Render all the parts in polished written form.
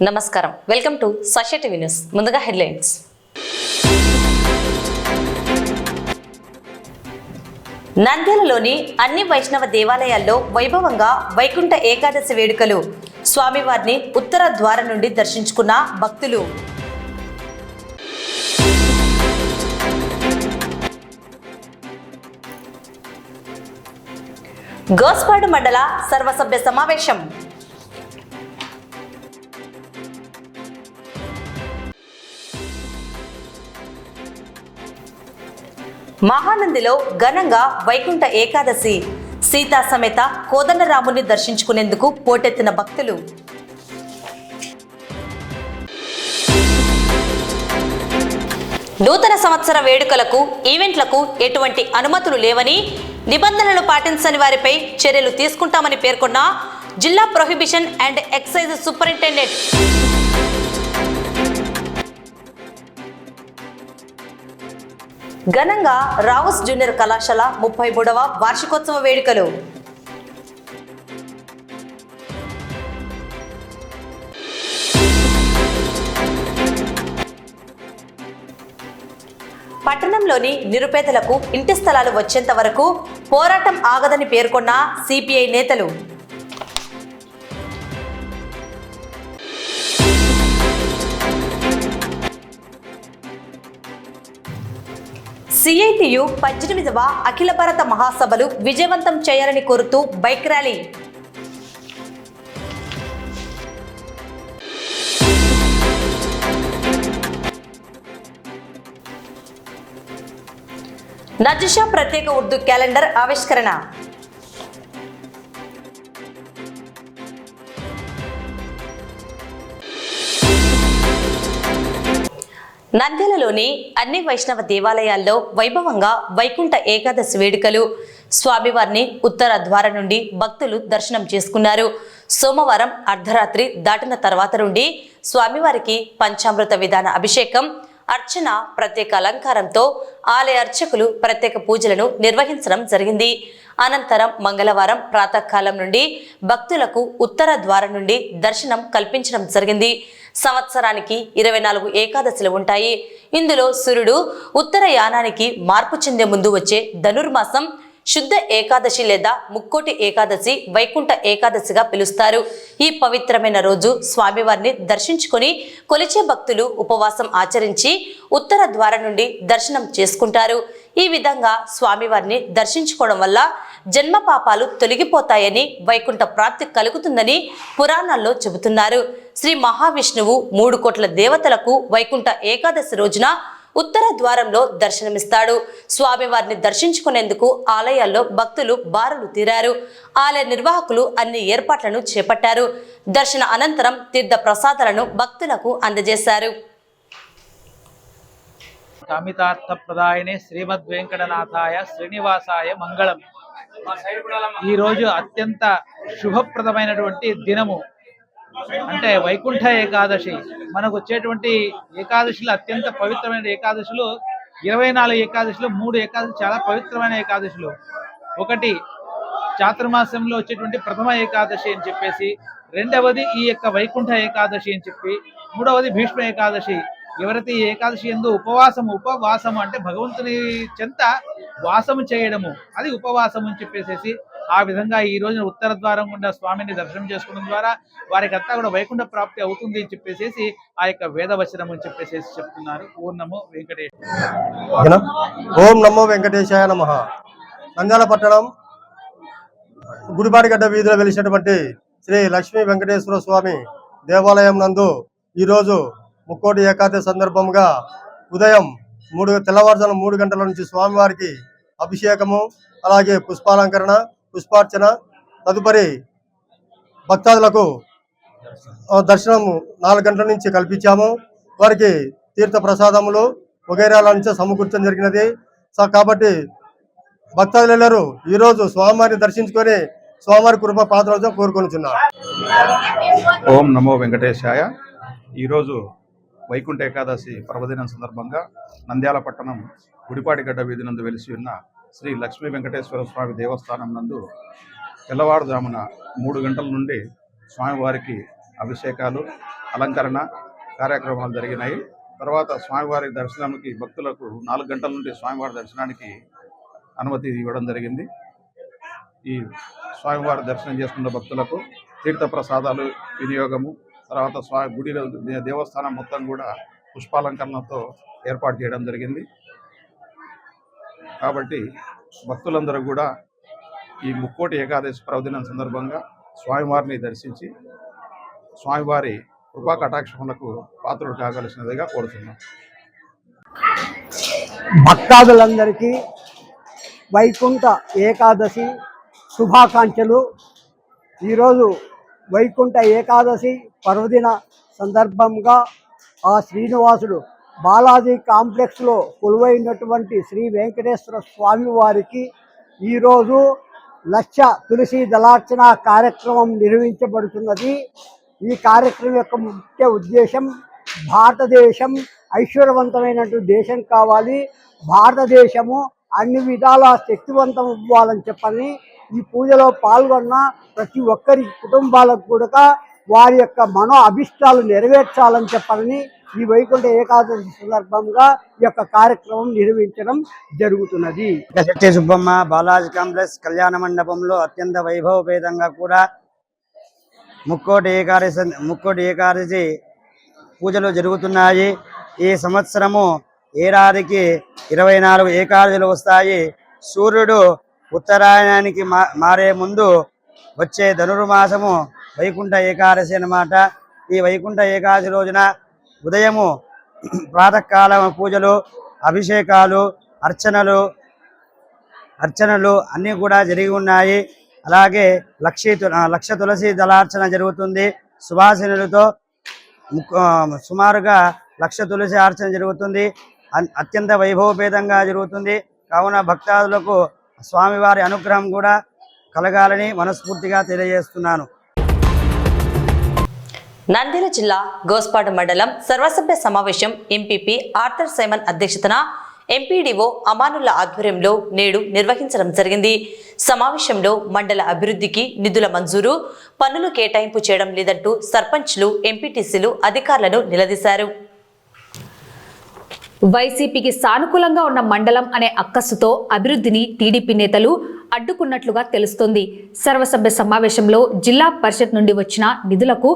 నమస్కారం, welcome to Sakshi TV news. ముందుగా headlines. నంద్యాలలోని అన్ని వైష్ణవ దేవాలయాల్లో వైభవంగా వైకుంఠ ఏకాదశి వేడుకలు. స్వామివారిని ఉత్తర ద్వారం నుండి దర్శించుకున్న భక్తులు. గోస్పాడు మండల సర్వసభ్య సమావేశం. మహానందిలో ఘనంగా వైకుంఠ ఏకాదశి. సీతా సమేత కోదండరాముని దర్శించుకునేందుకు పోటెత్తిన భక్తులు. నూతన సంవత్సర వేడుకలకు, ఈవెంట్లకు ఎటువంటి అనుమతులు లేవని, నిబంధనలు పాటించని వారిపై చర్యలు తీసుకుంటామని పేర్కొన్న జిల్లా ప్రొహిబిషన్ అండ్ ఎక్సైజ్ సూపరింటెండెంట్. ఘనంగా రావుస్ జూనియర్ కళాశాల 33వ వార్షికోత్సవ వేడుకలు. పట్టణంలోని నిరుపేదలకు ఇంటి స్థలాలు వచ్చేంత వరకు పోరాటం ఆగదని పేర్కొన్న సిపిఐ నేతలు. సిఐటియు 18వ అఖిల భారత మహాసభలు విజయవంతం చేయాలని కోరుతూ బైక్ ర్యాలీ. నజీషా ప్రత్యేక ఉర్దూ క్యాలెండర్ ఆవిష్కరణ. నంద్యాలలోని అన్ని వైష్ణవ దేవాలయాల్లో వైభవంగా వైకుంఠ ఏకాదశి వేడుకలు. స్వామివారిని ఉత్తర ద్వారం నుండి భక్తులు దర్శనం చేసుకున్నారు. సోమవారం అర్ధరాత్రి దాటిన తర్వాత నుండి స్వామివారికి పంచామృత విధాన అభిషేకం, అర్చన, ప్రత్యేక అలంకారంతో ఆలయ అర్చకులు ప్రత్యేక పూజలను నిర్వహించడం జరిగింది. అనంతరం మంగళవారం ప్రాతకాలం నుండి భక్తులకు ఉత్తర ద్వారం నుండి దర్శనం కల్పించడం జరిగింది. సంవత్సరానికి 24 ఏకాదశులు ఉంటాయి. ఇందులో సూర్యుడు ఉత్తరయానానికి మార్పు చెందే ముందు వచ్చే ధనుర్మాసం శుద్ధ ఏకాదశి లేదా ముక్కోటి ఏకాదశి వైకుంఠ ఏకాదశిగా పిలుస్తారు. ఈ పవిత్రమైన రోజు స్వామివారిని దర్శించుకొని కొలిచే భక్తులు ఉపవాసం ఆచరించి ఉత్తర ద్వారం నుండి దర్శనం చేసుకుంటారు. ఈ విధంగా స్వామివారిని దర్శించుకోవడం వల్ల జన్మ పాపాలు తొలగిపోతాయని, వైకుంఠ ప్రాప్తి కలుగుతుందని పురాణాల్లో చెబుతున్నారు. శ్రీ మహావిష్ణువు 3 కోట్ల దేవతలకు వైకుంఠ ఏకాదశి రోజున ఉత్తర ద్వారంలో దర్శనమిస్తాడు. స్వామివారిని దర్శించుకునేందుకు ఆలయాల్లో భక్తులు బారులు తీరారు. ఆలయ నిర్వాహకులు అన్ని ఏర్పాట్లను చేపట్టారు. దర్శన అనంతరం తీర్థ ప్రసాదాలను భక్తులకు అందజేశారు. కామితార్థప్రదాయనే శ్రీమద్ వెంకటనాథాయ శ్రీనివాసాయ మంగళం. ఈరోజు అత్యంత శుభప్రదమైనటువంటి దినము, అంటే వైకుంఠ ఏకాదశి. మనకు వచ్చేటువంటి ఏకాదశిలో అత్యంత పవిత్రమైన ఏకాదశులు 24 ఏకాదశిలో 3 ఏకాదశి చాలా పవిత్రమైన ఏకాదశులు. ఒకటి చాతుర్మాసంలో వచ్చేటువంటి ప్రథమ ఏకాదశి అని చెప్పేసి, రెండవది ఈ యొక్క వైకుంఠ ఏకాదశి అని చెప్పి, మూడవది భీష్మ ఏకాదశి. ఎవరైతే ఈ ఏకాదశి యందు ఉపవాసము అంటే భగవంతుని చెంత వాసము చేయడము, అది ఉపవాసము అని చెప్పేసి ఆ విధంగా ఈ రోజున ఉత్తర ద్వారం గుండా స్వామిని దర్శనం చేసుకోవడం ద్వారా వారికి అంతా కూడా వైకుంఠ ప్రాప్తి అవుతుంది అని చెప్పేసి ఆ యొక్క వేదవచనం అని చెప్పేసి చెప్తున్నారు. ఓం నమో వెంకటేశ్వర. ఓం నమో వెంకటేశాయ నమః. నంద్యాల పట్టణం గుడిపాడిగడ్డ వీధిలో వెలిసినటువంటి శ్రీ లక్ష్మీ వెంకటేశ్వర స్వామి దేవాలయం నందు ఈరోజు ముక్కోటి ఏకాదశి సందర్భంగా ఉదయం తెల్లవారుజామున 3 గంటల నుంచి స్వామివారికి అభిషేకము, అలాగే పుష్పాలంకరణ, పుష్పార్చన, తదుపరి భక్తాదులకు దర్శనం 4 గంటల నుంచి కల్పించాము. వారికి తీర్థ ప్రసాదములు వగైరాల నుంచి సమకూర్చడం జరిగినది. కాబట్టి భక్తాదులెల్లరూ ఈరోజు స్వామివారిని దర్శించుకొని స్వామివారి కృప పాత్రలతో కోరుకొనుచున్నారు. ఓం నమో వెంకటేశాయ. ఈరోజు వైకుంఠ ఏకాదశి పర్వదినం సందర్భంగా నంద్యాల పట్టణం గుడిపాడిగడ్డ వీధి నందు వెలిసి ఉన్న శ్రీ లక్ష్మీ వెంకటేశ్వర స్వామి దేవస్థానం నందు తెల్లవారుజామున 3 గంటల నుండి స్వామివారికి అభిషేకాలు, అలంకరణ కార్యక్రమాలు జరిగినాయి. తర్వాత స్వామివారి దర్శనానికి భక్తులకు 4 గంటల నుండి స్వామివారి దర్శనానికి అనుమతి ఇవ్వడం జరిగింది. ఈ స్వామివారి దర్శనం చేసుకున్న భక్తులకు తీర్థ ప్రసాదాలు వినియోగము, తర్వాత గుడి దేవస్థానం మొత్తం కూడా పుష్పాలంకరణతో ఏర్పాటు చేయడం జరిగింది. కాబట్టి భక్తులందరూ కూడా ఈ ముక్కోటి ఏకాదశి పర్వదినం సందర్భంగా స్వామివారిని దర్శించి స్వామివారి కృపా కటాక్షములకు పాత్రుడు కాగలసినదిగా కోరుతున్నాం. భక్తాదులందరికీ వైకుంఠ ఏకాదశి శుభాకాంక్షలు. ఈరోజు వైకుంఠ ఏకాదశి పర్వదిన సందర్భంగా ఆ శ్రీనివాసుడు బాలాజీ కాంప్లెక్స్లో కొలువైనటువంటి శ్రీ వెంకటేశ్వర స్వామి వారికి ఈరోజు లక్ష తులసి దళార్చన కార్యక్రమం నిర్వహించబడుతున్నది. ఈ కార్యక్రమం యొక్క ముఖ్య ఉద్దేశం భారతదేశం ఐశ్వర్యవంతమైనటువంటి దేశం కావాలి, భారతదేశము అన్ని విధాల శక్తివంతం ఇవ్వాలని చెప్పని ఈ పూజలో పాల్గొన్న ప్రతి ఒక్కరి కుటుంబాలకు కూడా వారి యొక్క మనో అభిష్టాలు నెరవేర్చాలని చెప్పని ఈ వైకుంఠ ఏకాదశి సందర్భంగా ఈ యొక్క కార్యక్రమం నిర్వహించడం జరుగుతున్నది. శక్తి సుబ్బమ్మ బాలాజీ కాంప్లెక్స్ కళ్యాణ మండపంలో అత్యంత వైభవపేతంగా కూడా ముక్కోటి ఏకాదశి పూజలు జరుగుతున్నాయి. ఈ సంవత్సరము ఏడాదికి 24 ఏకాదశులు వస్తాయి. సూర్యుడు ఉత్తరాయణానికి మారే ముందు వచ్చే ధనుర్మాసము వైకుంఠ ఏకాదశి అన్నమాట. ఈ వైకుంఠ ఏకాదశి రోజున ఉదయము ప్రాతకాల పూజలు, అభిషేకాలు, అర్చనలు అన్నీ కూడా జరిగి ఉన్నాయి. అలాగే లక్ష తులసి దళార్చన జరుగుతుంది. సువాసినులతో సుమారుగా 1,00,000 తులసి అర్చన జరుగుతుంది. అత్యంత వైభవపేతంగా జరుగుతుంది. కావున భక్తాదులకు స్వామివారి అనుగ్రహం కూడా కలగాలని మనస్ఫూర్తిగా తెలియజేస్తున్నాను. నంద్యాల జిల్లా గోస్పాడు మండలం సర్వసభ్య సమావేశం ఎంపీపీ ఆర్థర్ సైమన్ అధ్యక్షతన ఎంపీడీఓ అమానుల్లా ఆధ్వర్యంలో నేడు నిర్వహించడం జరిగింది. సమావేశంలో మండల అభివృద్ధికి నిధుల మంజూరు, పన్నులు కేటాయింపు చేయడం లేదంటూ సర్పంచ్లు, ఎంపీటీసీలు అధికారులను నిలదీశారు. వైసీపీకి సానుకూలంగా ఉన్న మండలం అనే అక్కస్సుతో అభివృద్ధిని టీడీపీ నేతలు అడ్డుకున్నట్లుగా తెలుస్తోంది. సర్వసభ్య సమావేశంలో జిల్లా పరిషత్ నుండి వచ్చిన నిధులకు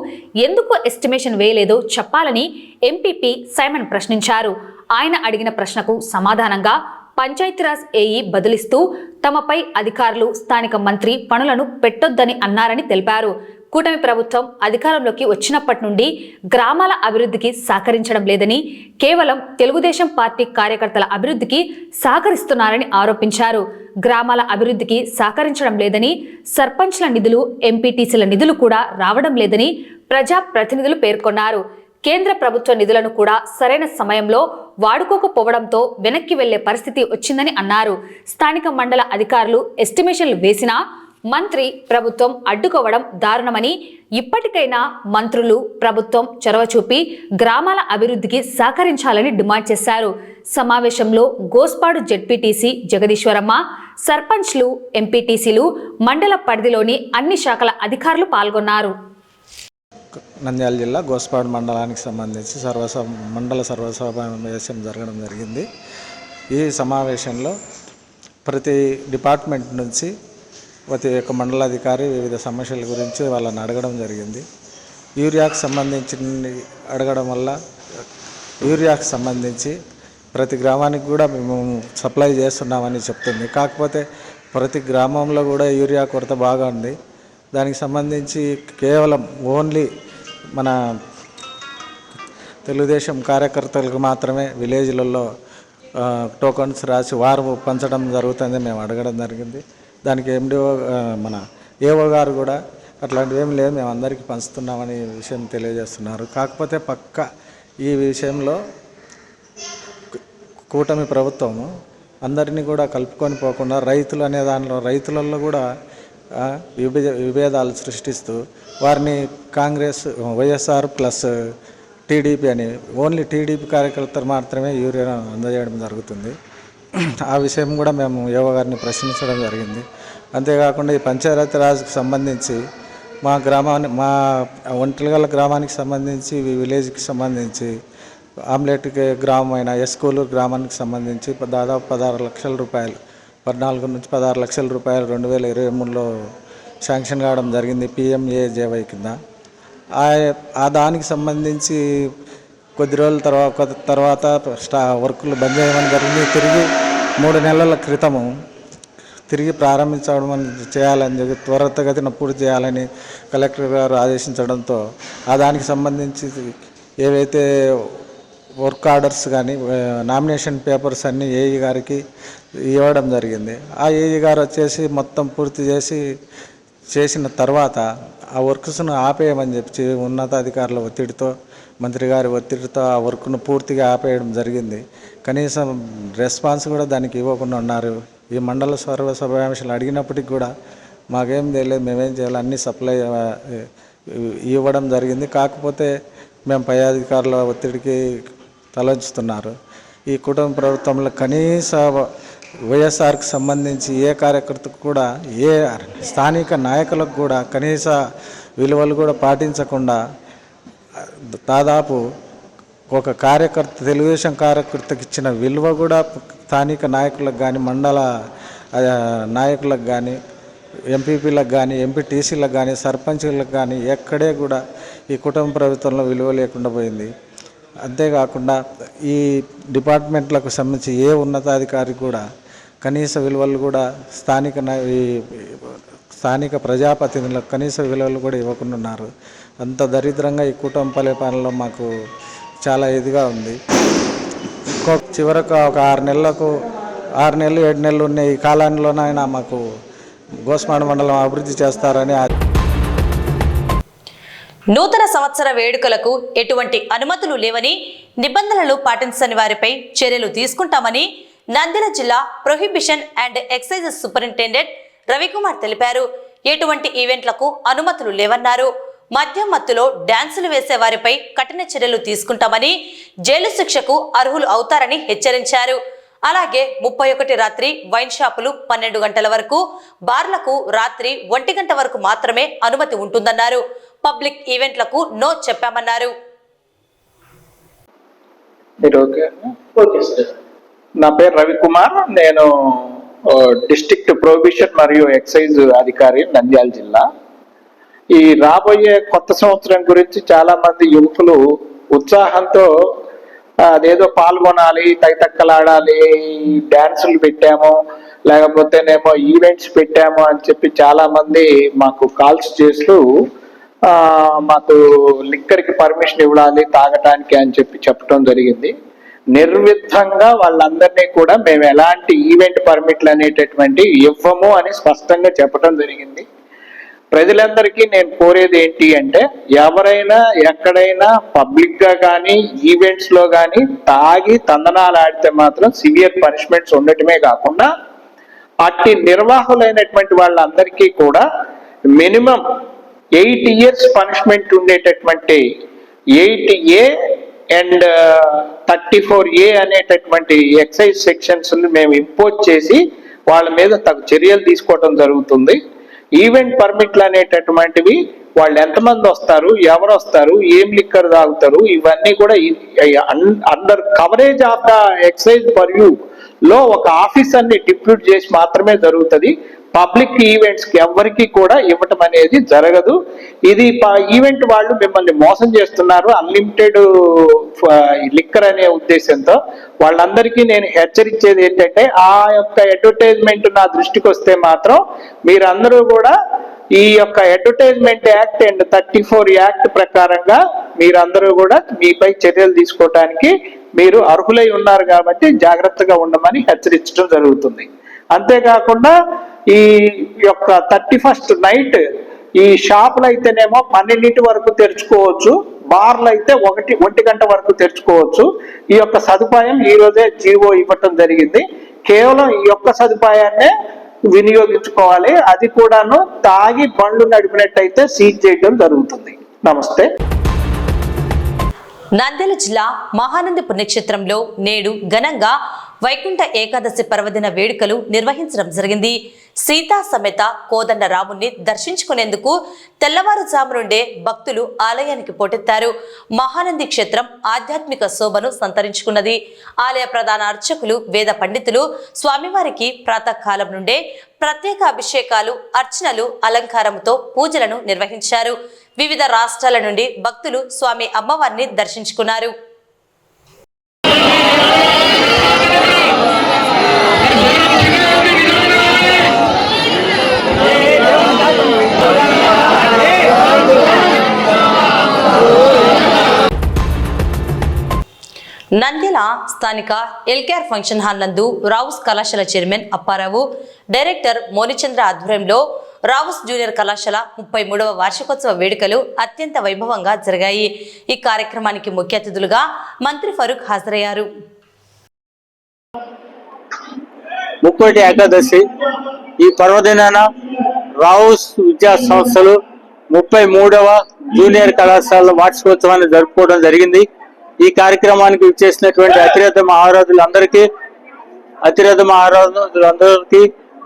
ఎందుకు ఎస్టిమేషన్ వేయలేదో చెప్పాలని ఎంపీపీ సైమన్ ప్రశ్నించారు. ఆయన అడిగిన ప్రశ్నకు సమాధానంగా పంచాయతీరాజ్ ఏఈ బదులిస్తూ తమపై అధికారులు, స్థానిక మంత్రి పనులను పెట్టొద్దని అన్నారని తెలిపారు. కూటమి ప్రభుత్వం అధికారంలోకి వచ్చినప్పటి నుండి గ్రామాల అభివృద్ధికి సహకరించడం లేదని, కేవలం తెలుగుదేశం పార్టీ కార్యకర్తల అభివృద్ధికి సహకరిస్తున్నారని ఆరోపించారు. గ్రామాల అభివృద్ధికి సహకరించడం లేదని, సర్పంచ్ల నిధులు, ఎంపీటీసీల నిధులు కూడా రావడం లేదని ప్రజాప్రతినిధులు పేర్కొన్నారు. కేంద్ర ప్రభుత్వ నిధులను కూడా సరైన సమయంలో వాడుకోకపోవడంతో వెనక్కి వెళ్లే పరిస్థితి వచ్చిందని అన్నారు. స్థానిక మండల అధికారులు ఎస్టిమేషన్లు వేసినా మంత్రి ప్రభుత్వం అడ్డుకోవడం దారుణమని, ఇప్పటికైనా మంత్రులు, ప్రభుత్వం చొరవ చూపి గ్రామాల అభివృద్ధికి సహకరించాలని డిమాండ్ చేశారు. సమావేశంలో గోస్పాడు జెడ్పీటీసీ జగదీశ్వరమ్మ, సర్పంచ్లు, ఎంపీటీసీలు, మండల పరిధిలోని అన్ని శాఖల అధికారులు పాల్గొన్నారు. నంద్యాల జిల్లా గోస్పాడు మండలానికి సంబంధించి మండల సర్వసమావేశం జరగడం జరిగింది. ఈ సమావేశంలో ప్రతి డిపార్ట్మెంట్ నుంచి ప్రతి ఒక్క మండలాధికారి వివిధ సమస్యల గురించి వాళ్ళని అడగడం జరిగింది. యూరియాకు సంబంధించి అడగడం వల్ల యూరియాకు సంబంధించి ప్రతి గ్రామానికి కూడా మేము సప్లై చేస్తున్నామని చెప్తుంది. కాకపోతే ప్రతి గ్రామంలో కూడా యూరియా కొరత బాగా ఉంది. దానికి సంబంధించి కేవలం ఓన్లీ మన తెలుగుదేశం కార్యకర్తలకు మాత్రమే విలేజ్లలో టోకన్స్ రాసి వారు పంచడం జరుగుతుంది. మేము అడగడం జరిగింది. దానికి ఎండిఓ మన ఏఓ గారు కూడా అట్లాంటివి ఏం లేదు, మేము అందరికీ పంచుతున్నామని విషయం తెలియజేస్తున్నారు. కాకపోతే ఈ విషయంలో కూటమి ప్రభుత్వము అందరినీ కూడా కలుపుకొని పోకుండా రైతులు అనే దానిలో రైతులలో కూడా విభేదాలు సృష్టిస్తూ వారిని కాంగ్రెస్, వైఎస్ఆర్ ప్లస్ టీడీపీ అని ఓన్లీ టీడీపీ కార్యకర్తలు మాత్రమే యూరియా అందజేయడం జరుగుతుంది. ఆ విషయం కూడా మేము ఏవో గారిని ప్రశ్నించడం జరిగింది. అంతేకాకుండా ఈ పంచాయతీరాజ్కి సంబంధించి మా ఒంటిగల గ్రామానికి సంబంధించి విలేజ్కి సంబంధించి ఆమ్లెట్కి గ్రామం అయిన ఎస్కూలూరు గ్రామానికి సంబంధించి దాదాపు 16 లక్షల రూపాయలు 14 నుంచి 16 లక్షల రూపాయలు 2023లో శాంక్షన్ కావడం జరిగింది PMAJY కింద. ఆ దానికి సంబంధించి కొద్ది రోజుల తర్వాత వర్కులు బంద్ చేయడం జరిగింది. తిరిగి 3 నెలల క్రితము తిరిగి ప్రారంభించడం చేయాలని చెప్పి త్వరితగతిన పూర్తి చేయాలని కలెక్టర్ గారు ఆదేశించడంతో దానికి సంబంధించి ఏవైతే వర్క్ ఆర్డర్స్ కానీ నామినేషన్ పేపర్స్ అన్నీ ఏఈ గారికి ఇవ్వడం జరిగింది. ఆ ఏఈ గారు వచ్చేసి మొత్తం పూర్తి చేసిన తర్వాత ఆ వర్క్స్ను ఆపేయమని చెప్పి ఉన్నతాధికారుల ఒత్తిడితో మంత్రి గారి ఒత్తిడితో ఆ వర్క్ను పూర్తిగా ఆపేయడం జరిగింది. కనీసం రెస్పాన్స్ కూడా దానికి ఇవ్వకుండా ఉన్నారు. ఈ మండల సర్వసభ్యాంశాలు అడిగినప్పటికి కూడా మాకేం తెలియదు, మేమేం చేయాలి, అన్నీ సప్లై ఇవ్వడం జరిగింది. కాకపోతే మేము పై అధికారుల ఒత్తిడికి తలొంచుతున్నారు. ఈ కుటుంబ ప్రభుత్వంలో కనీస వైఎస్ఆర్కి సంబంధించి ఏ కార్యకర్తకు కూడా ఏ స్థానిక నాయకులకు కూడా కనీస విలువలు కూడా పాటించకుండా దాదాపు ఒక కార్యకర్త తెలుగుదేశం కార్యకర్తకి ఇచ్చిన విలువ కూడా స్థానిక నాయకులకు కానీ మండల నాయకులకు కానీ ఎంపీపీలకు కానీ ఎంపీటీసీలకు కానీ సర్పంచులకు కానీ ఎక్కడే కూడా ఈ కుటుంబ ప్రభుత్వంలో విలువ లేకుండా పోయింది. అంతేకాకుండా ఈ డిపార్ట్మెంట్లకు సంబంధించి ఏ ఉన్నతాధికారి కూడా కనీస విలువలు కూడా స్థానిక ప్రజాప్రతినిధులకు కనీస విలువలు కూడా ఇవ్వకుండా ఉన్నారు. అంత దరిద్రంగా ఈ కుటుంబ పరిపాలనలో మాకు చాలా ఇదిగా ఉంది. చివరకు ఒక 6 నెలలు 7 నెలలు ఉన్న ఈ కాలంలోనైనా మాకు గోస్పాడు మండలం అభివృద్ధి చేస్తారని. నూతన సంవత్సర వేడుకలకు ఎటువంటి అనుమతులు లేవని, నిబంధనలు పాటించని వారిపై చర్యలు తీసుకుంటామని నంద్యాల జిల్లా prohibition and excise superintendent Ravikumar తెలిపారు. ఎటువంటి ఈవెంట్లకు అనుమతులు లేవన్నారు. మద్యం మత్తులో డాన్సులు వేసే వారిపై కఠిన చర్యలు తీసుకుంటామని, జైలు శిక్షకు అర్హులు అవుతారని హెచ్చరించారు. అలాగే 31 రాత్రి వైన్ షాపులు 12 గంటల వరకు, బార్లకు రాత్రి 1 గంట వరకు మాత్రమే అనుమతి ఉంటుందన్నారు. పబ్లిక్ ఈవెంట్లకు నో చెప్పామన్నారు. నా పేరు రవికుమార్, నేను డిస్ట్రిక్ట్ ప్రొహిబిషన్ మరియు ఎక్సైజ్ అధికారి నంద్యాల జిల్లా. ఈ రాబోయే కొత్త సంవత్సరం గురించి చాలా మంది యువకులు ఉత్సాహంతో అదేదో పాల్గొనాలి, తైతక్కలాడాలి, డాన్సులు పెట్టాము, లేకపోతేనేమో ఈవెంట్స్ పెట్టాము అని చెప్పి చాలా మంది మాకు కాల్స్ చేస్తూ మాకు లిక్కర్కి పర్మిషన్ ఇవ్వాలి తాగటానికి అని చెప్పి చెప్పడం జరిగింది. నిర్విధంగా వాళ్ళందరినీ కూడా మేము ఎలాంటి ఈవెంట్ పర్మిట్లు అనేటటువంటి ఇవ్వము అని స్పష్టంగా చెప్పడం జరిగింది. ప్రజలందరికీ నేను కోరేది ఏంటి అంటే, ఎవరైనా ఎక్కడైనా పబ్లిక్ గా కానీ ఈవెంట్స్ లో కానీ తాగి తందనాలు ఆడితే మాత్రం సివియర్ పనిష్మెంట్స్ ఉండటమే కాకుండా అట్టి నిర్వాహకులైనటువంటి వాళ్ళందరికీ కూడా మినిమం 8 years పనిష్మెంట్ ఉండేటటువంటి 8A అండ్ 34A అనేటటువంటి ఎక్సైజ్ సెక్షన్స్ మేము ఇంపోజ్ చేసి వాళ్ళ మీద తగు చర్యలు తీసుకోవడం జరుగుతుంది. ఈవెంట్ పర్మిట్లు అనేటటువంటివి వాళ్ళు ఎంతమంది వస్తారు, ఎవరు వస్తారు, ఏం లిక్కర్ తాగుతారు, ఇవన్నీ కూడా under coverage of the excise purview లో ఒక ఆఫీసర్ని డిప్యూట్ చేసి మాత్రమే జరుగుతుంది. పబ్లిక్ ఈవెంట్స్ కి ఎవరికి కూడా ఇవ్వటం అనేది జరగదు. ఇది ఈవెంట్ వాళ్ళు మిమ్మల్ని మోసం చేస్తున్నారు అన్లిమిటెడ్ లిక్కర్ అనే ఉద్దేశంతో. వాళ్ళందరికీ నేను హెచ్చరించేది ఏంటంటే, ఆ యొక్క అడ్వర్టైజ్మెంట్ నా దృష్టికి వస్తే మాత్రం మీరందరూ కూడా ఈ యొక్క అడ్వర్టైజ్మెంట్ యాక్ట్ అండ్ 34 యాక్ట్ ప్రకారంగా మీరందరూ కూడా మీపై చర్యలు తీసుకోవటానికి మీరు అర్హులై ఉన్నారు కాబట్టి జాగ్రత్తగా ఉండమని హెచ్చరించడం జరుగుతుంది. అంతేకాకుండా ఈ యొక్క 31st నైట్ ఈ షాపులు అయితేనేమో 12 వరకు తెరుచుకోవచ్చు, బార్లు అయితే 1 గంట వరకు తెరుచుకోవచ్చు. ఈ యొక్క సదుపాయం ఈ రోజే జీవో ఇవ్వటం జరిగింది. కేవలం ఈ యొక్క సదుపాయాన్నే వినియోగించుకోవాలి. అది కూడాను తాగి బండ్లు నడిపినట్టయితే సీజ్ చేయడం జరుగుతుంది. నమస్తే. నంద్యాల జిల్లా మహానంది పుణ్యక్షేత్రంలో నేడు ఘనంగా వైకుంఠ ఏకాదశి పర్వదిన వేడుకలు నిర్వహించడం జరిగింది. సీతా సమేత కోదండరాముని దర్శించుకునేందుకు తెల్లవారుజాము నుండే భక్తులు ఆలయానికి పోటెత్తారు. మహానంది క్షేత్రం ఆధ్యాత్మిక శోభను సంతరించుకున్నది. ఆలయ ప్రధాన అర్చకులు వేద పండితులు స్వామివారికి ప్రాతకాలం నుండే ప్రత్యేక అభిషేకాలు, అర్చనలు, అలంకారంతో పూజలను నిర్వహించారు. వివిధ రాష్ట్రాల నుండి భక్తులు స్వామి అమ్మవారిని దర్శించుకున్నారు. నంద్యాల స్థానిక ఎల్కేఆర్ ఫంక్షన్ హాల్ నందు రావుస్ కళాశాల చైర్మన్ అప్పారావు, డైరెక్టర్ మోనిచంద్ర ఆధ్వర్యంలో రావుస్ జూనియర్ కళాశాల 33వ వార్షికోత్సవ వేడుకలు అత్యంత వైభవంగా జరిగాయి. ఈ కార్యక్రమానికి ముఖ్య అతిథులుగా మంత్రి ఫరూక్ హాజరయ్యారు. ముక్కోటి ఏకాదశి ఈ పర్వదినాన రావుస్ విద్యా సంస్థలు 33వ జూనియర్ కళాశాల వార్షికోత్సవాన్ని జరుపుకోవడం జరిగింది. ఈ కార్యక్రమానికి ఇచ్చేసినటువంటి అతిరథ మహారాజులందరికీ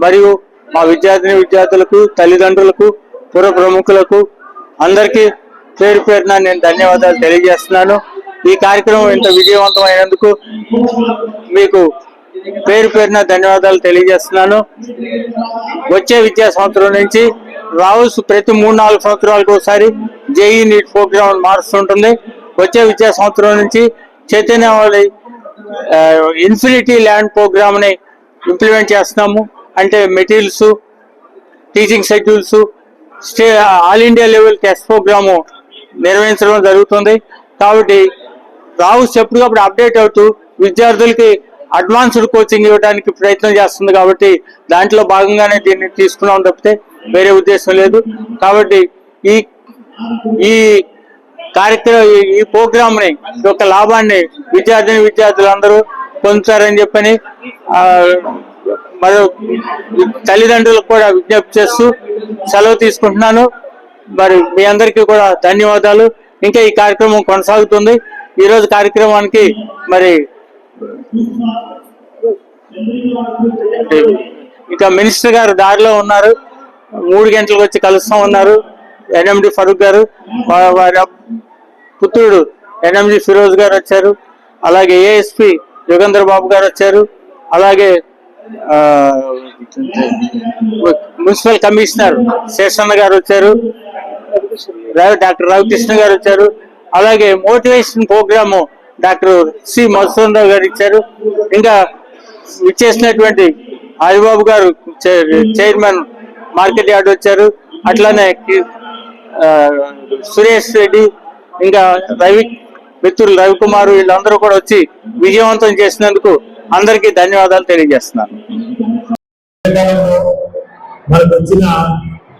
మరియు మా విద్యార్థులకు, తల్లిదండ్రులకు, పుర ప్రముఖులకు అందరికీ పేరు పేరున నేను ధన్యవాదాలు తెలియజేస్తున్నాను. ఈ కార్యక్రమం ఇంత విజయవంతం అయినందుకు మీకు పేరు పేరున ధన్యవాదాలు తెలియజేస్తున్నాను. వచ్చే విద్యా సంవత్సరం నుంచి రావుస్ ప్రతి 3-4 సంవత్సరాలకు ఒకసారి జేఈ నీట్ ప్రోగ్రామ్ మారుస్తుంటుంది. వచ్చే విద్యా సంవత్సరం నుంచి చైతన్యవాళి ఇన్ఫినిటీ ల్యాండ్ ప్రోగ్రామ్ ని ఇంప్లిమెంట్ చేస్తున్నాము. అంటే materials, teaching schedules, all India level test programme నిర్వహించడం జరుగుతుంది. కాబట్టి రావుస్ ఎప్పటికప్పుడు అప్డేట్ అవుతూ విద్యార్థులకి అడ్వాన్స్డ్ కోచింగ్ ఇవ్వడానికి ప్రయత్నం చేస్తుంది. కాబట్టి దాంట్లో భాగంగానే దీన్ని తీసుకున్నాం తప్పితే వేరే ఉద్దేశం లేదు. కాబట్టి ఈ కార్యక్రమం, ఈ ప్రోగ్రామ్ ని యొక్క లాభాన్ని విద్యార్థులందరూ పొందుతారని చెప్పని మరి తల్లిదండ్రులకు కూడా విజ్ఞప్తి చేస్తూ సెలవు తీసుకుంటున్నాను. మరి మీ అందరికీ కూడా ధన్యవాదాలు. ఇంకా ఈ కార్యక్రమం కొనసాగుతుంది. ఈ రోజు కార్యక్రమానికి మరి ఇంకా మినిస్టర్ గారు దారిలో ఉన్నారు. 3 గంటలకు వచ్చి కలుస్తా ఉన్నారు. ఎన్ఎండి ఫరూక్ గారు, వారి పుత్రుడు ఎన్ఎండి ఫిరోజ్ గారు వచ్చారు. అలాగే ఏఎస్పి యోగేంద్ర బాబు గారు వచ్చారు. అలాగే మున్సిపల్ కమిషనర్ శేషన్న గారు వచ్చారు. డాక్టర్ రవికృష్ణ గారు వచ్చారు. అలాగే motivation programme doctor C Madhusudan Rao గారు ఇచ్చారు. ఇంకా ఇచ్చేసినటువంటి ఆదిబాబు గారు చైర్మన్ మార్కెట్ యార్డ్ వచ్చారు. అట్లానే సురేష్ రెడ్డి, ఇంకా మిత్రులు రవికుమార్, వీళ్ళందరూ కూడా వచ్చి విజయవంతం చేసినందుకు అందరికీ ధన్యవాదాలు తెలియజేస్తున్నాను. మనకు వచ్చిన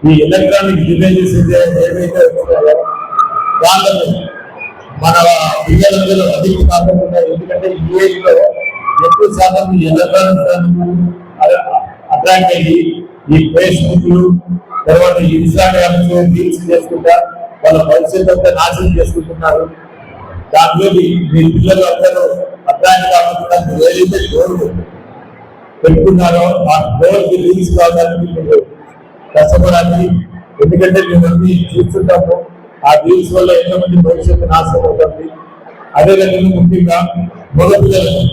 ఈ ఎలక్ట్రానిక్ డివైజెస్ ఏవైతే దాంట్లో మన పిల్లలందరూ అధిక శాతం ఉన్నాయి. ఎందుకంటే ఈ ఏజ్లో ఎక్కువ శాతం ఈ ఎలక్ట్రానిక్ అట్రాక్ట్ అయ్యి ఈ ఫేస్బుక్లు, తర్వాత ఇన్స్టాగ్రామ్స్ రీల్స్ చేసుకుంటా వాళ్ళ భవిష్యత్తు అంతా నాశనం చేసుకుంటున్నారు. దాంట్లో మీ పిల్లలు అందరూ అట్రాక్ట్ కాకుండా ఏదైతే గోల్ పెట్టుకున్నారో ఆ గోల్కి రీల్స్ కావడానికి మీరు కష్టపడాలి. ఎందుకంటే మేమన్నీ చూస్తుంటాము. ఆ రీల్స్ వల్ల ఎంతమంది భవిష్యత్తు నాశనం అవుతుంది. అదేవిధంగా ముఖ్యంగా మగపిల్లలకు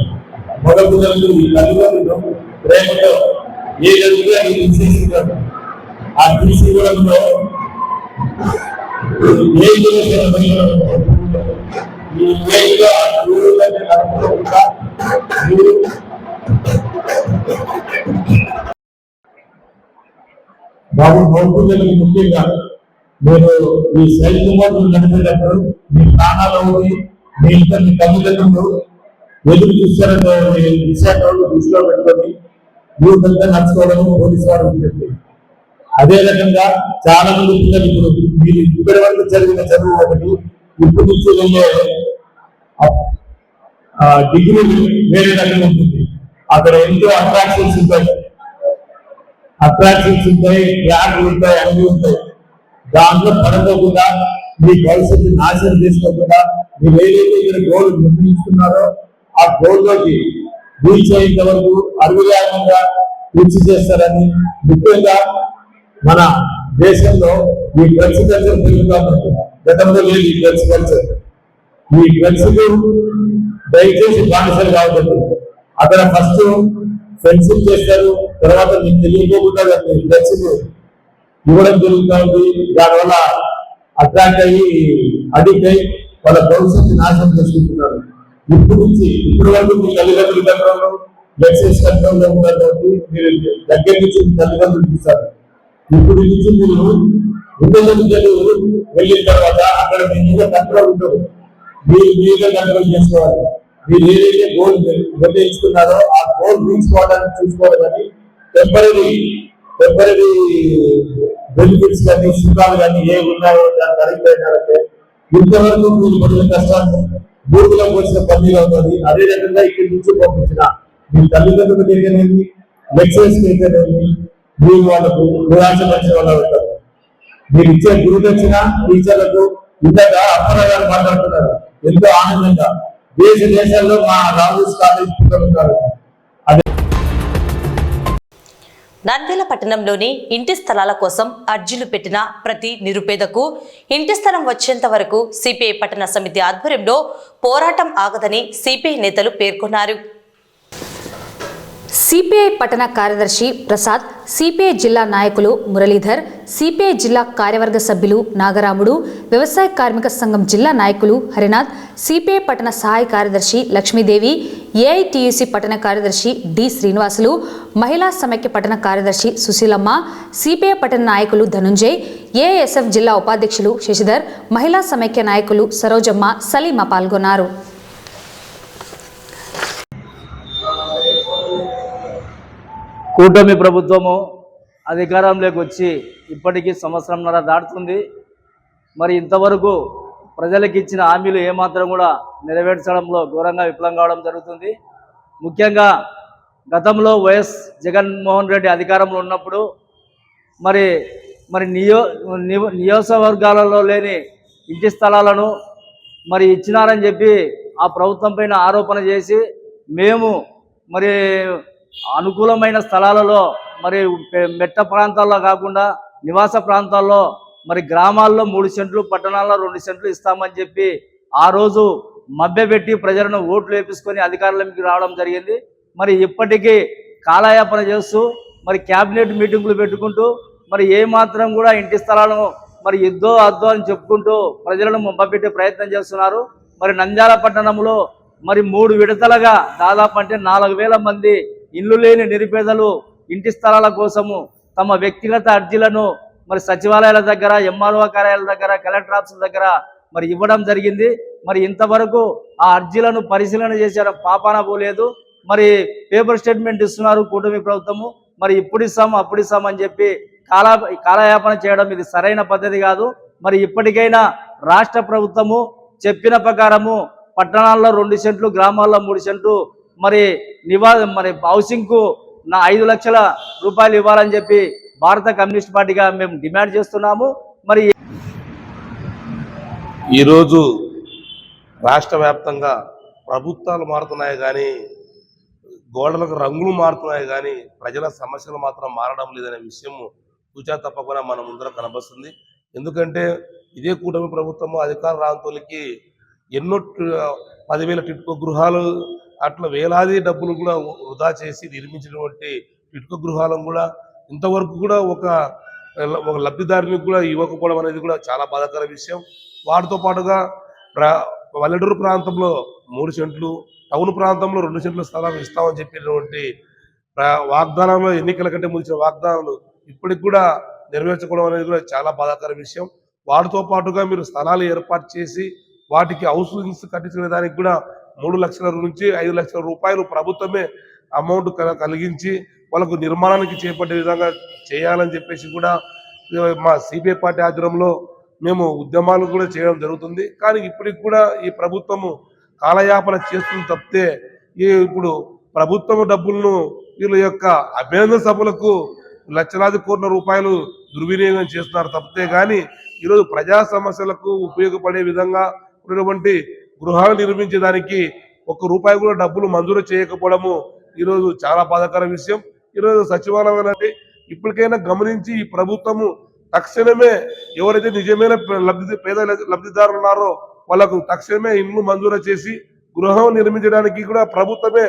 ఈ తల్లిదండ్రులు ప్రేమతో ఏ విధంగా తీసేస్తున్నారు. ఆ తీసుకోవడంలో బాబు మౌపిల్లలకు ముఖ్యంగా మీరు ఈ సెల్ ఫోన్ నడిపేటప్పుడు మీ ప్రాణాలు ఉంది, మీ ఇంట్లో మీ తల్లిదండ్రులు ఎదురు చూస్తారనే విషయాన్ని దృష్టిలో పెట్టుకొని యూతంతా నడుచుకోవడం పోలీసు వారు ఉంటుంది. అదే రకంగా చాలా మంది పిల్లలు ఇప్పుడు మీరు ఇప్పటి వరకు జరిగిన చదువు ఒకటి, ఇప్పుడు నుంచి వెళ్ళే డిగ్రీ వేరే రకంగా ఉంటుంది. అక్కడ ఎంతో అట్రాక్షన్స్ ఉంటాయి, ఫ్లాట్లు ఉంటాయి, అన్నీ ఉంటాయి. దాంట్లో పడకోకుండా మీ భవిష్యత్తు నాశనం చేసుకోకుండా మీరు ఏదైతే ఇక్కడ గోల్ నిర్ణయించుకున్నారో ఆ గోల్లోకి రీచ్ అయ్యేంత వరకు అడుగుదారంగా కృషి చేస్తారని, ముఖ్యంగా మన దేశంలో ఈ డ్రగ్స్ కల్చర్ పెరుగుతుంది. గతంలో లేదు ఈ డ్రగ్స్ కల్చర్. ఈ డ్రగ్స్ దయచేసి బానిసలు కాబట్టి అక్కడ ఫస్ట్ ఫ్రెండ్షిప్ చేస్తారు, తర్వాత మీకు తెలియకోకుండా డ్రగ్స్ ఇవ్వడం జరుగుతుంది. దానివల్ల అట్రాక్ట్ అయ్యి అడిక్ట్ అయ్యి వాళ్ళ భవిష్యత్తు నాశనం చేసుకుంటున్నారు. ఇప్పటి వరకు మీ తల్లిదండ్రుల కంట్రోల్లో లెక్సెస్ కంట్రోల్లో ఉన్నారు కాబట్టి మీరు దగ్గర నుంచి మీ తల్లిదండ్రులు చూస్తారు. ఇప్పుడు నుంచి మీరు ఉన్నత విద్యలు వెళ్ళిన తర్వాత అక్కడ మీ మీద కంట్రోల్ ఉండదు, మీరు మీరే కంట్రోల్ చేసుకోవాలి. మీరు ఏదైతే గోల్ నిర్ణయించుకున్నారో ఆ గోల్ తీసుకోవడానికి చూసుకోవాలి. కానీ టెంపరీ బెనిఫిట్స్ కానీ సుఖాలు కానీ ఏమి ఉన్నాయో దాన్ని అడిగి అయినారంటే ఇంతవరకు మీరు పడిన కష్టాన్ని భూమిలో వచ్చిన పనిగా ఉన్నది. అదే రకంగా ఇక్కడి నుంచి పంపించిన మీ తల్లిదండ్రులు జరిగినవి, లెక్చరర్స్ జరిగినవి, మీరు వాళ్ళకు నిరాశపరిచిన వాళ్ళు ఉంటారు. మీరు ఇచ్చే గురుదక్షిణ టీచర్లకు ఇంతగా అప్పన్న గారు మాట్లాడుతున్నారు ఎంతో ఆనందంగా. దేశాల్లో మా రాజు కాలేజ్ పిల్లలు ఉంటారు. నంద్యాల పట్టణంలోని ఇంటి స్థలాల కోసం అర్జీలు పెట్టిన ప్రతి నిరుపేదకు ఇంటి స్థలం వచ్చేంత వరకు సిపిఐ పట్టణ సమితి ఆధ్వర్యంలో పోరాటం ఆగదని సిపిఐ నేతలు పేర్కొన్నారు. సిపిఐ పట్టణ కార్యదర్శి ప్రసాద్, సిపిఐ జిల్లా నాయకులు మురళీధర్, సిపిఐ జిల్లా కార్యవర్గ సభ్యులు నాగరాముడు, వ్యవసాయ కార్మిక సంఘం జిల్లా నాయకులు హరినాథ్, సిపిఐ పట్టణ సహాయ కార్యదర్శి లక్ష్మీదేవి, ఏఐటియుసి పట్టణ కార్యదర్శి డి శ్రీనివాసులు, మహిళా సమైక్య పట్టణ కార్యదర్శి సుశీలమ్మ, సిపిఐ పట్టణ నాయకులు ధనుంజయ్, ఏఎస్ఎఫ్ జిల్లా ఉపాధ్యక్షులు శశిధర్, మహిళా సమైక్య నాయకులు సరోజమ్మ, సలీమా పాల్గొన్నారు. కూటమి ప్రభుత్వము అధికారంలోకి వచ్చి ఇప్పటికీ సంవత్సరంన్నర దాటుతుంది. మరి ఇంతవరకు ప్రజలకు ఇచ్చిన హామీలు ఏమాత్రం కూడా నెరవేర్చడంలో ఘోరంగా విఫలం కావడం జరుగుతుంది. ముఖ్యంగా గతంలో వైఎస్ జగన్మోహన్ రెడ్డి అధికారంలో ఉన్నప్పుడు మరి నియోజకవర్గాలలో లేని ఇంటి స్థలాలను మరి ఇచ్చినారని చెప్పి ఆ ప్రభుత్వం పైన ఆరోపణ చేసి మేము మరి అనుకూలమైన స్థలాలలో మరి మెట్ట ప్రాంతాల్లో కాకుండా నివాస ప్రాంతాల్లో మరి గ్రామాల్లో 3 సెంట్లు, పట్టణాల్లో 2 సెంట్లు ఇస్తామని చెప్పి ఆ రోజు మభ్యపెట్టి ప్రజలను ఓట్లు వేపించుకొని అధికారంలోకి రావడం జరిగింది. మరి ఇప్పటికీ కాలయాపన చేస్తూ మరి క్యాబినెట్ మీటింగులు పెట్టుకుంటూ మరి ఏమాత్రం కూడా ఇంటి స్థలాలను మరి ఇద్దో అద్దో అని చెప్పుకుంటూ ప్రజలను మభ్యపెట్టే ప్రయత్నం చేస్తున్నారు. మరి నంద్యాల పట్టణంలో మరి 3 విడతలుగా దాదాపు అంటే 4,000 మంది ఇల్లు లేని నిరుపేదలు ఇంటి స్థలాల కోసము తమ వ్యక్తిగత అర్జీలను మరి సచివాలయాల దగ్గర, ఎంఆర్ఓ కార్యాలయాల దగ్గర, కలెక్టర్ ఆఫీసుల దగ్గర మరి ఇవ్వడం జరిగింది. మరి ఇంతవరకు ఆ అర్జీలను పరిశీలన చేసే పాపాన పోలేదు. మరి పేపర్ స్టేట్మెంట్ ఇస్తున్నారు కూటమి ప్రభుత్వము. మరి ఇప్పుడు ఇస్తాము అప్పుడు ఇస్తామని చెప్పి కాలయాపన చేయడం ఇది సరైన పద్ధతి కాదు. మరి ఇప్పటికైనా రాష్ట్ర ప్రభుత్వము చెప్పిన ప్రకారము పట్టణాల్లో 2 సెంట్లు, గ్రామాల్లో 3 సెంట్లు మరి హౌసింగ్కు 5 లక్షల రూపాయలు ఇవ్వాలని చెప్పి భారత కమ్యూనిస్ట్ పార్టీగా మేము డిమాండ్ చేస్తున్నాము. మరి ఈరోజు రాష్ట్ర వ్యాప్తంగా ప్రభుత్వాలు మారుతున్నాయి కానీ గోడలకు రంగులు మారుతున్నాయి కానీ ప్రజల సమస్యలు మాత్రం మారడం లేదనే విషయం తూచా తప్పకుండా మన ముందర కనబడుతుంది. ఎందుకంటే ఇదే కూటమి ప్రభుత్వము అధికార రాంతోలికి ఎన్నో 10,000 టిట్కో గృహాలు అట్లా వేలాది డబ్బులు కూడా వృధా చేసి నిర్మించినటువంటి టిట్కో గృహాలను కూడా ఇంతవరకు కూడా ఒక లబ్ధిదారునికి కూడా ఇవ్వకపోవడం అనేది కూడా చాలా బాధాకర విషయం. వాటితో పాటుగా పల్లెటూరు ప్రాంతంలో 3 సెంట్లు, టౌన్ ప్రాంతంలో 2 సెంట్ల స్థలాలు ఇస్తామని చెప్పినటువంటి వాగ్దానంలో ఎన్నికల కంటే ముంచిన వాగ్దానాలు ఇప్పటికి కూడా నెరవేర్చుకోవడం అనేది కూడా చాలా బాధాకర విషయం. వాటితో పాటుగా మీరు స్థలాలు ఏర్పాటు చేసి వాటికి హౌసింగ్స్ కట్టించుకునే దానికి కూడా 3 లక్షల నుంచి 5 లక్షల రూపాయలు ప్రభుత్వమే అమౌంట్ కలిగించి వాళ్ళకు నిర్మాణానికి చేపట్టే విధంగా చేయాలని చెప్పేసి కూడా మా సిపిఐ పార్టీ ఆధ్వర్యంలో మేము ఉద్యమాలు కూడా చేయడం జరుగుతుంది. కానీ ఇప్పటికి కూడా ఈ ప్రభుత్వము కాలయాపన చేస్తుంది తప్పితే ఇప్పుడు ప్రభుత్వం డబ్బులను వీళ్ళ యొక్క అభినందన సభలకు లక్షలాది కోట్ల రూపాయలు దుర్వినియోగం చేస్తున్నారు తప్పితే కానీ ఈరోజు ప్రజా సమస్యలకు ఉపయోగపడే విధంగా ఉన్నటువంటి గృహాలు నిర్మించడానికి 1 రూపాయి కూడా డబ్బులు మంజూరు చేయకపోవడము ఈరోజు చాలా బాధాకర విషయం. ఈరోజు సచివాలయం అనేది ఇప్పటికైనా గమనించి ఈ ప్రభుత్వము తక్షణమే ఎవరైతే నిజమైన పేద లబ్ధిదారులు ఉన్నారో వాళ్ళకు తక్షణమే ఇల్లు మంజూరు చేసి గృహం నిర్మించడానికి కూడా ప్రభుత్వమే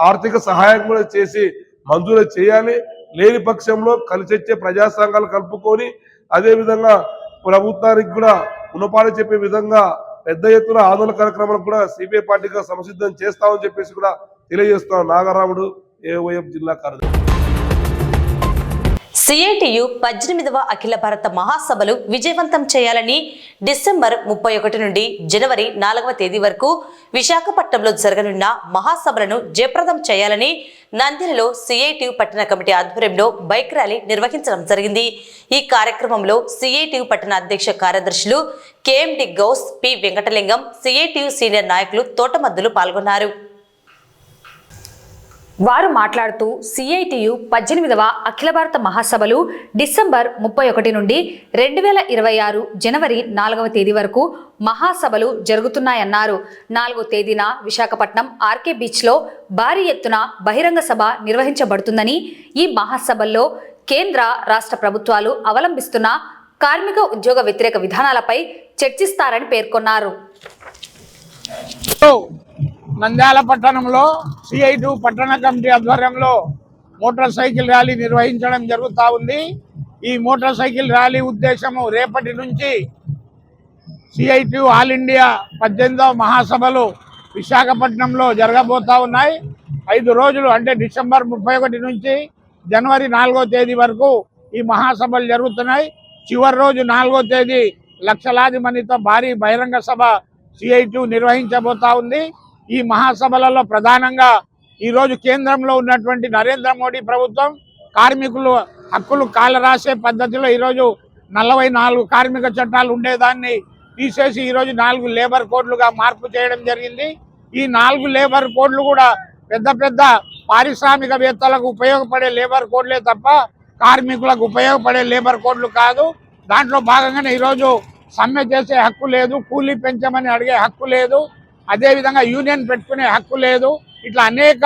ఆర్థిక సహాయం కూడా చేసి మంజూరు చేయాలి. లేని పక్షంలో కలిసొచ్చే ప్రజా సంఘాలు కలుపుకొని అదే విధంగా ప్రభుత్వానికి కూడా గుణపాఠం చెప్పే విధంగా పెద్ద ఎత్తున ఆందోళన కార్యక్రమాలకు కూడా సిపిఐ పార్టీగా సంసిద్ధం చేస్తామని చెప్పేసి కూడా తెలియజేస్తున్నాం. నాగరాముడు, ఏఓఎఫ్ జిల్లా కార్యదర్శి. సిఐటియు 18వ అఖిల భారత మహాసభలు విజయవంతం చేయాలని డిసెంబర్ 31 నుండి జనవరి 4వ తేదీ వరకు విశాఖపట్నంలో జరగనున్న మహాసభలను జయప్రదం చేయాలని నంద్యాలలో సిఐటియు పట్టణ కమిటీ ఆధ్వర్యంలో బైక్ ర్యాలీ నిర్వహించడం జరిగింది. ఈ కార్యక్రమంలో సిఐటియు పట్టణ అధ్యక్ష కార్యదర్శులు KMD Ghouse, P Venkatalingam, CITU senior నాయకులు తోటమద్దులు పాల్గొన్నారు. వారు మాట్లాడుతూ సిఐటియు 18వ అఖిల భారత మహాసభలు డిసెంబర్ 31 నుండి 2026 జనవరి 4వ తేదీ వరకు మహాసభలు జరుగుతున్నాయన్నారు. 4వ తేదీన విశాఖపట్నం ఆర్కే బీచ్లో భారీ ఎత్తున బహిరంగ సభ నిర్వహించబడుతుందని, ఈ మహాసభల్లో కేంద్ర రాష్ట్ర ప్రభుత్వాలు అవలంబిస్తున్న కార్మిక ఉద్యోగ వ్యతిరేక విధానాలపై చర్చిస్తారని పేర్కొన్నారు. నంద్యాల పట్టణంలో సిఐటియు పట్టణ కమిటీ ఆధ్వర్యంలో మోటార్ సైకిల్ ర్యాలీ నిర్వహించడం జరుగుతూ ఉంది. ఈ మోటార్ సైకిల్ ర్యాలీ ఉద్దేశము రేపటి నుంచి సిఐటియు ఆల్ ఇండియా 18వ మహాసభలు విశాఖపట్నంలో జరగబోతా ఉన్నాయి. 5 రోజులు అంటే డిసెంబర్ 31 నుంచి జనవరి 4వ తేదీ వరకు ఈ మహాసభలు జరుగుతున్నాయి. చివరి రోజు 4వ తేదీ లక్షలాది మందితో భారీ బహిరంగ సభ సిఐటియు నిర్వహించబోతా ఉంది. ఈ మహాసభలలో ప్రధానంగా ఈరోజు కేంద్రంలో ఉన్నటువంటి నరేంద్ర మోడీ ప్రభుత్వం కార్మికులు హక్కులు కాలరాసే పద్ధతిలో ఈరోజు 44 కార్మిక చట్టాలు ఉండేదాన్ని తీసేసి ఈరోజు 4 లేబర్ కోడ్లుగా మార్పు చేయడం జరిగింది. ఈ 4 లేబర్ కోడ్లు కూడా పెద్ద పెద్ద పారిశ్రామికవేత్తలకు ఉపయోగపడే లేబర్ కోడ్లే తప్ప కార్మికులకు ఉపయోగపడే లేబర్ కోడ్లు కాదు. దాంట్లో భాగంగానే ఈరోజు సమ్మె చేసే హక్కు లేదు, కూలీ పెంచమని అడిగే హక్కు లేదు, అదేవిధంగా యూనియన్ పెట్టుకునే హక్కు లేదు. ఇట్లా అనేక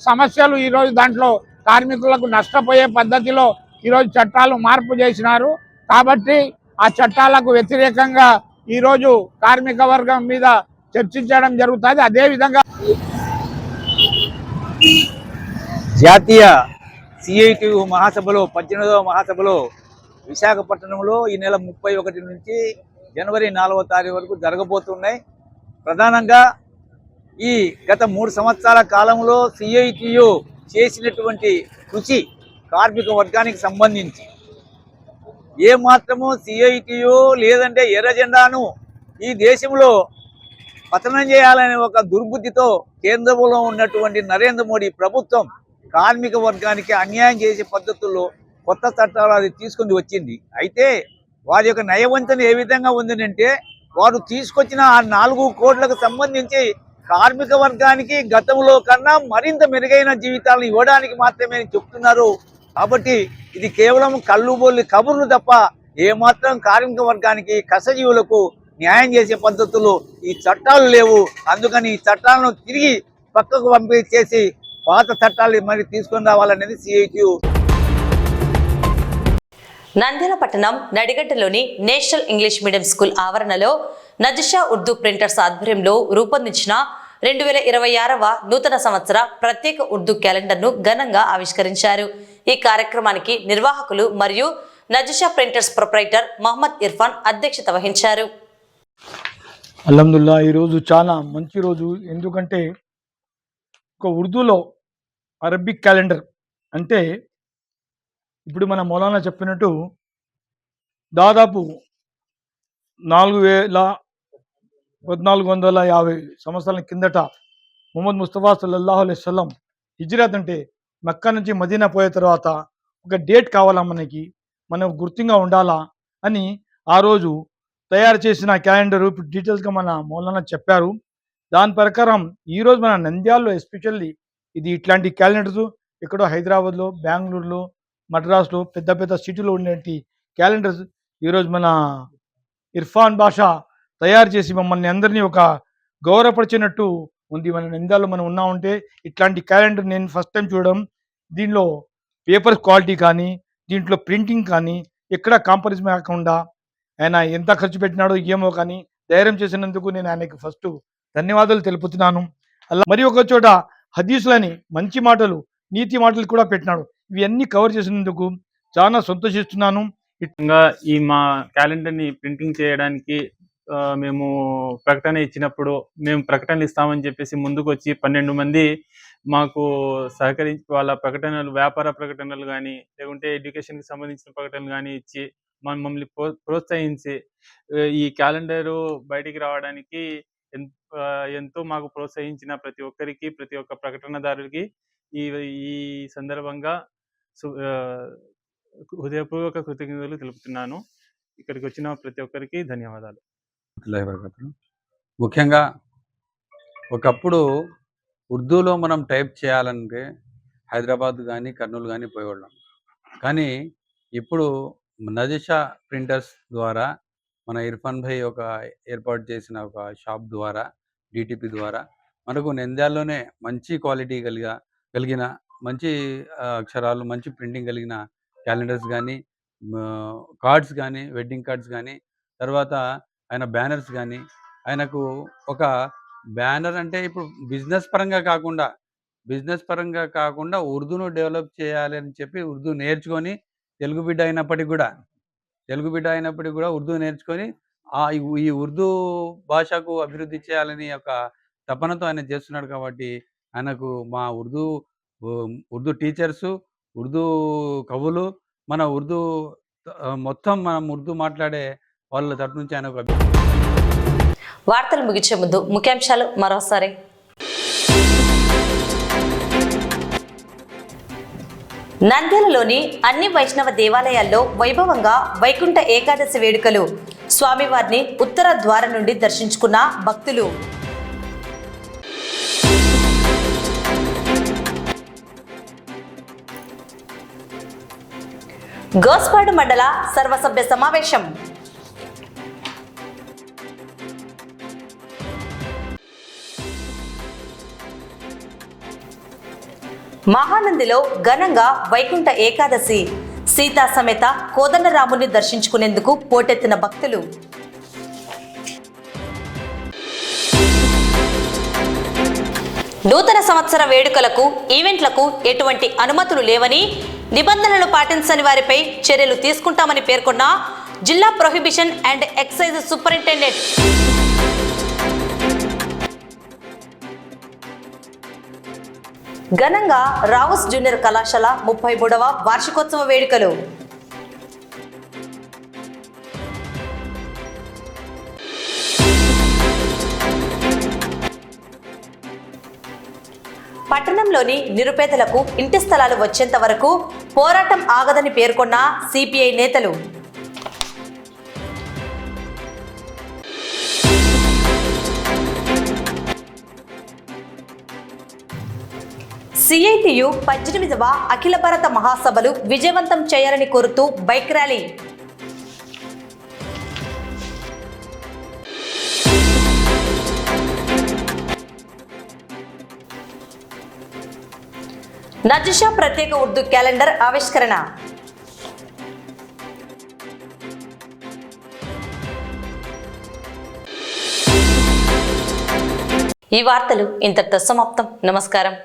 సమస్యలు ఈరోజు దాంట్లో కార్మికులకు నష్టపోయే పద్ధతిలో ఈరోజు చట్టాలు మార్పు చేసినారు. కాబట్టి ఆ చట్టాలకు వ్యతిరేకంగా ఈరోజు కార్మిక వర్గం మీద చర్చించడం జరుగుతుంది. అదేవిధంగా జాతీయ సిఐటియు మహాసభలో 18వ మహాసభలో విశాఖపట్నంలో ఈ నెల 31 నుంచి జనవరి 4వ తారీఖు వరకు జరగబోతున్నాయి. ప్రధానంగా ఈ గత 3 సంవత్సరాల కాలంలో సిఐటియు చేసినటువంటి కృషి కార్మిక వర్గానికి సంబంధించి ఏమాత్రము సిఐటియు లేదంటే ఎర్ర జెండాను ఈ దేశంలో పతనం చేయాలనే ఒక దుర్బుద్ధితో కేంద్రంలో ఉన్నటువంటి నరేంద్ర మోడీ ప్రభుత్వం కార్మిక వర్గానికి అన్యాయం చేసే పద్ధతుల్లో కొత్త చట్టాలు అది తీసుకుని వచ్చింది. అయితే వారి యొక్క నయవంచన ఏ విధంగా ఉందంటే వారు తీసుకొచ్చిన ఆ 4 కోట్లకు సంబంధించి కార్మిక వర్గానికి గతంలో కన్నా మరింత మెరుగైన జీవితాలను ఇవ్వడానికి మాత్రమే చెప్తున్నారు. కాబట్టి ఇది కేవలం కళ్ళుబొల్లి కబుర్లు తప్ప ఏమాత్రం కార్మిక వర్గానికి కష్టజీవులకు న్యాయం చేసే పద్ధతులు ఈ చట్టాలు లేవు. అందుకని ఈ చట్టాలను తిరిగి పక్కకు పంపించేసి పాత చట్టాలు మరి తీసుకొని రావాలనేది సిఐటియు. నంద్యాల పట్టణం నడిగడ్డలోని నేషనల్ ఇంగ్లీష్ మీడియం స్కూల్ ఆవరణలో నజషా ఉర్దూ ప్రింటర్స్ ఆధ్వర్యంలో రూపొందించిన 2026వ నూతన సంవత్సర ప్రత్యేక ఉర్దూ క్యాలెండర్ను ఘనంగా ఆవిష్కరించారు. ఈ కార్యక్రమానికి నిర్వాహకులు మరియు నజషా ప్రింటర్స్ ప్రొప్రైటర్ మహమ్మద్ ఇర్ఫాన్ అధ్యక్షత వహించారు. అల్హమ్దుల్లా ఈరోజు చాలా మంచి రోజు. ఎందుకంటే ఒక ఉర్దూలో అరబిక్ క్యాలెండర్ అంటే ఇప్పుడు మన మౌలానా చెప్పినట్టు దాదాపు 1450 సంవత్సరాల కిందట ముహమ్మద్ ముస్తఫా సల్లల్లాహు అలైహి వసల్లం హిజ్రత్ అంటే మక్కా నుంచి మదీనా పోయే తర్వాత ఒక డేట్ కావాలా, మనం గుర్తుగా ఉండాలా అని ఆ రోజు తయారు చేసిన క్యాలెండరు ఇప్పుడు డీటెయిల్స్గా మన మౌలానా చెప్పారు. దాని ప్రకారం ఈరోజు మన నంద్యాలలో ఎస్పెషల్లీ ఇది ఇట్లాంటి క్యాలెండర్స్ ఎక్కడో హైదరాబాద్లో, బెంగళూరులో, మద్రాసులో పెద్ద పెద్ద సిటీలో ఉండేటి క్యాలెండర్స్ ఈరోజు మన ఇర్ఫాన్ బాషా తయారు చేసి మమ్మల్ని అందరినీ ఒక గౌరవపరిచినట్టు ఉంది. మన నంద్యాలలో మనం ఉన్నామంటే ఇట్లాంటి క్యాలెండర్ నేను ఫస్ట్ టైం చూడడం దీనిలో పేపర్ క్వాలిటీ కానీ దీంట్లో ప్రింటింగ్ కానీ ఎక్కడ కాంప్రమైజ్ కాకుండా ఆయన ఎంత ఖర్చు పెట్టినాడో ఏమో కానీ ధైర్యం చేసినందుకు నేను ఆయనకి ఫస్ట్ ధన్యవాదాలు తెలుపుతున్నాను. అలా మరి ఒక చోట హదీసులని మంచి మాటలు నీతి మాటలు కూడా పెట్టినాడు. ఇవన్నీ కవర్ చేసినందుకు చాలా సంతోషిస్తున్నాను. ఈ మా క్యాలెండర్ని ప్రింటింగ్ చేయడానికి మేము ప్రకటన ఇచ్చినప్పుడు మేము ప్రకటనలు ఇస్తామని చెప్పేసి ముందుకు వచ్చి 12 మంది మాకు సహకరించి వాళ్ళ ప్రకటనలు, వ్యాపార ప్రకటనలు కానీ లేకుంటే ఎడ్యుకేషన్కి సంబంధించిన ప్రకటనలు కానీ ఇచ్చి మమ్మల్ని ప్రోత్సహించి ఈ క్యాలెండరు బయటికి రావడానికి ఎంతో మాకు ప్రోత్సహించిన ప్రతి ఒక్కరికి, ప్రతి ఒక్క ప్రకటనదారుడికి ఈ సందర్భంగా హృదయపూర్వక కృతజ్ఞతలు తెలుపుతున్నాను. ఇక్కడికి వచ్చిన ప్రతి ఒక్కరికి ధన్యవాదాలు. ముఖ్యంగా ఒకప్పుడు ఉర్దూలో మనం టైప్ చేయాలంటే హైదరాబాద్ కానీ కర్నూలు కానీ పోయేవాళ్ళం. కానీ ఇప్పుడు నజీషా ప్రింటర్స్ ద్వారా మన ఇర్ఫాన్ భాయ్ ఒక ఏర్పాటు చేసిన ఒక షాప్ ద్వారా డిటిపి ద్వారా మనకు నంద్యాలలోనే మంచి క్వాలిటీ కలిగిన మంచి అక్షరాలు, మంచి ప్రింటింగ్ కలిగిన క్యాలెండర్స్ కానీ, కార్డ్స్ కానీ, వెడ్డింగ్ కార్డ్స్ కానీ, తర్వాత ఆయన బ్యానర్స్ కానీ, ఆయనకు ఒక బ్యానర్ అంటే ఇప్పుడు బిజినెస్ పరంగా కాకుండా ఉర్దూను డెవలప్ చేయాలి అని చెప్పి ఉర్దూ నేర్చుకొని తెలుగు బిడ్డ అయినప్పటికీ కూడా ఉర్దూ నేర్చుకొని ఈ ఉర్దూ భాషకు అభివృద్ధి చేయాలని ఒక తపనతో ఆయన చేస్తున్నాడు. కాబట్టి ఆయనకు మా ఉర్దూ టీచర్సు, ఉర్దూ కవులు, మన ఉర్దూ మొత్తం మనం ఉర్దూ మాట్లాడే వాళ్ళ తరపు నుంచి ఆయనకు వార్తలు ముగించే ముందు ముఖ్యాంశాలు మరోసారి. నంద్యాలలోని అన్ని వైష్ణవ దేవాలయాల్లో వైభవంగా వైకుంఠ ఏకాదశి వేడుకలు. స్వామివారిని ఉత్తర ద్వారం నుండి దర్శించుకున్న భక్తులు. గోస్పాడు మండల సర్వసభ్య సమావేశం. మహానందిలో ఘనంగా వైకుంఠ ఏకాదశి. సీతా సమేత కోదండరాముని దర్శించుకునేందుకు పోటెత్తిన భక్తులు. నూతన సంవత్సర వేడుకలకు, ఈవెంట్లకు ఎటువంటి అనుమతులు లేవని, నిబంధనలు పాటించని వారిపై చర్యలు తీసుకుంటామని పేర్కొన్న జిల్లా ప్రొహిబిషన్ అండ్ ఎక్సైజ్ సూపరింటెండెంట్. ఘనంగా రావుస్ జూనియర్ కళాశాల 33వ వార్షికోత్సవ వేడుకలు. పట్టణంలోని నిరుపేదలకు ఇంటి స్థలాలు వచ్చేంత వరకు పోరాటం ఆగదని పేర్కొన్న సిపిఐ నేతలు. సిఐటియు 18వ అఖిల భారత మహాసభలు విజయవంతం చేయాలని కోరుతూ బైక్ ర్యాలీ. నజీషా ప్రత్యేక ఉర్దూ క్యాలెండర్ ఆవిష్కరణ. ఈ వార్తలు ఇంతటితో సమాప్తం. నమస్కారం.